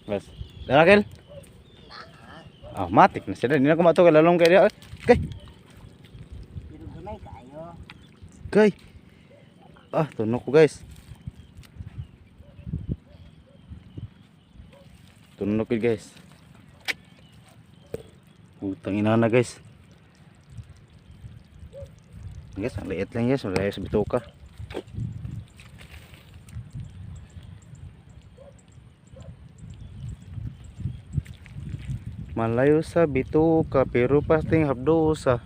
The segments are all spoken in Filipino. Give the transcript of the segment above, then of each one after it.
Bas. Darakil. Ah, matik na sila. Hindi na kumato ka lalong kaya. Kay. Kay. Ah, tunok ko guys. Tunok ko guys. Utang ina na guys. Guys, ang liit lang guys. Wala sa bituka. Malayo sa bituka pero pasting habdosa.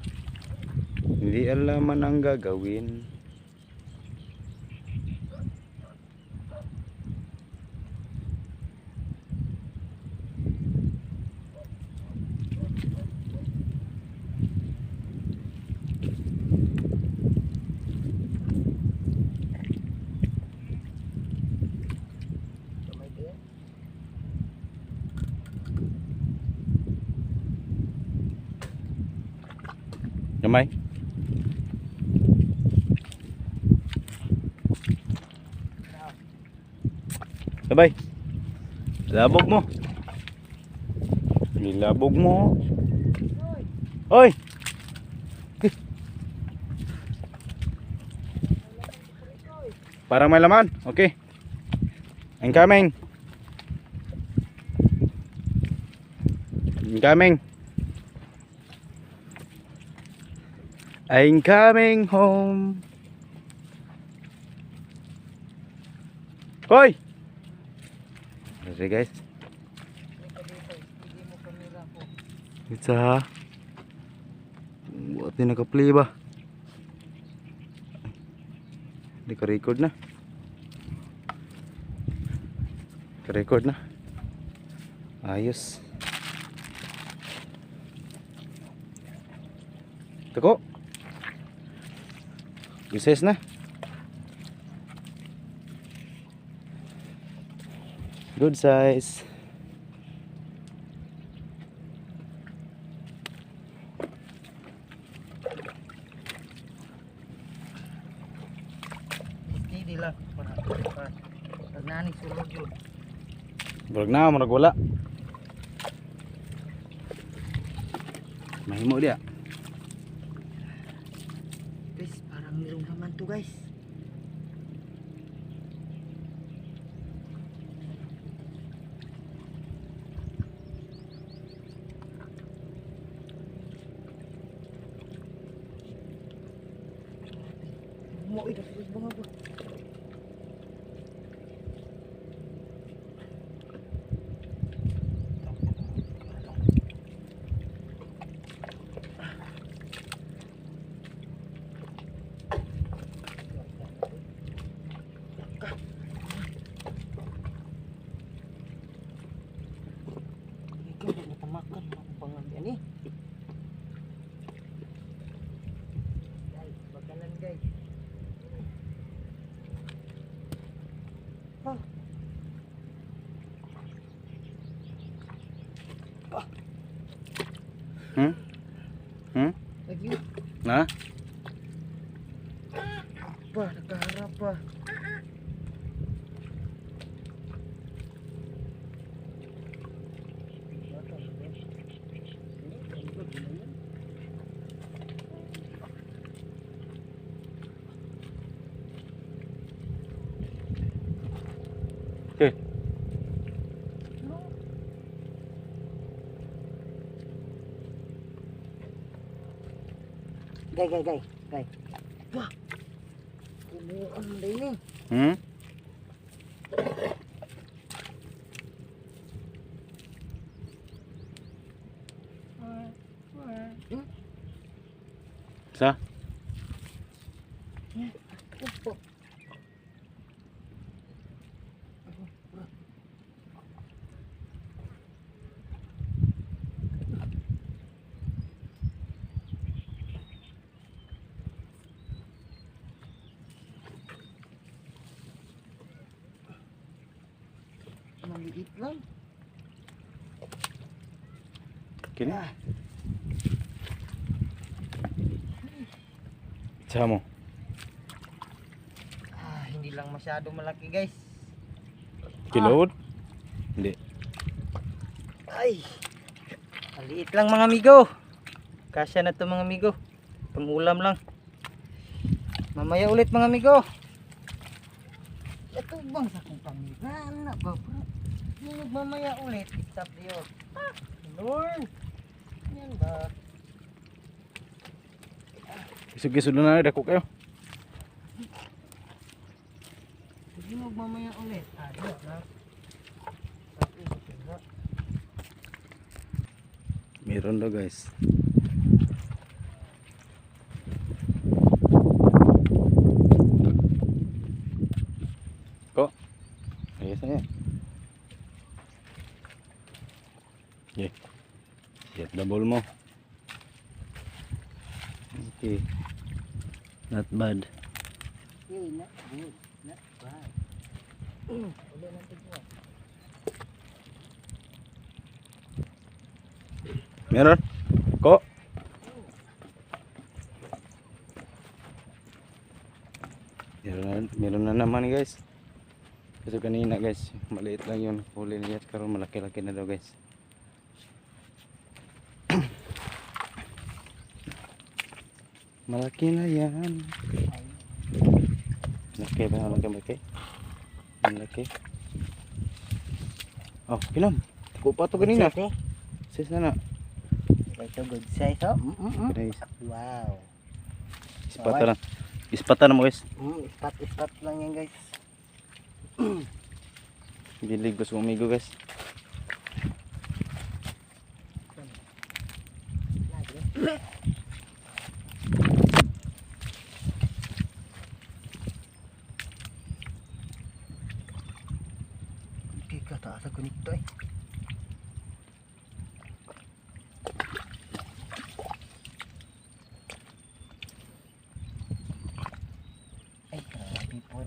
Hindi alam ang gagawin. Gamay. Sabay. Labog mo. Nilabog mo. Oy. Parang may laman. Okay. Incoming. Incoming. I'm coming home. Hoy. Sige guys. Isa. Buat din naka-play ba? Hindi ka record na. Ka-record na. Ayos. Tako. Bises na. Good size. Steady lang. Pag naning sulog yun. Burag na, marag wala. Mahimo dia. Guys, parang mayroong naman to guys. Mau ida terus banget gua. Makan pengambilan nih. Guys, bakalan guys. Ah. Ah. Lagi. Nah. Apa? Nagkaharap pa. Okay. Gay. Wah. Kumuan na ini. Sa? Maliit lang. Kini. Isa mo. Hindi lang masyado malaki guys. Kilood? Hindi. Ay. Maliit lang mga amigo. Kasya na to mga amigo. Pangulam lang. Mamaya ulit mga amigo. Ito bang sa kong pangirana ba bro? Yung mamaya ulit. Stop diyo. Lord. Yan ba? Isog-isog na dako kayo. Sige mo mamaya ulit. Diyo na. Meron daw guys. Ko. Ayos na yan. Okay. Get the ball mo. Okay. Not bad. Hey, not good. Not bad. Ulit natin po. Meron? Ko. Meron na naman guys. Kasi kanina guys, maliit lang yun. Huli niya karon malaki-laki na daw guys. Malaki na yan. Malaki ba? Malaki. Malaki. Oh, pinam. Tako pa to kanina. Sis na na. Ito good size oh. Guys, Wow. ispata lang. Ispata na mo guys. Ispat lang yan guys. Bilig gusto umigo guys. Okay ka, taas ako nito eh. Ay, grabe po.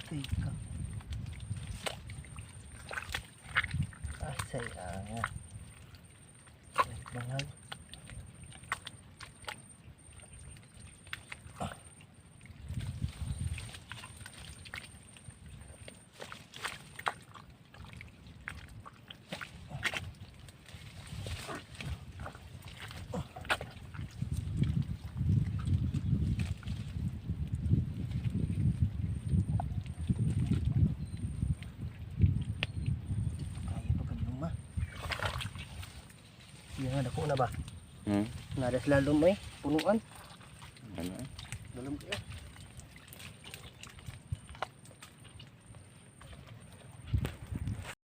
Teka. Asay anga. Mahal. Yan nga, dako na ba? Nga das lalom eh, punuan. Ano? Dalam kaya.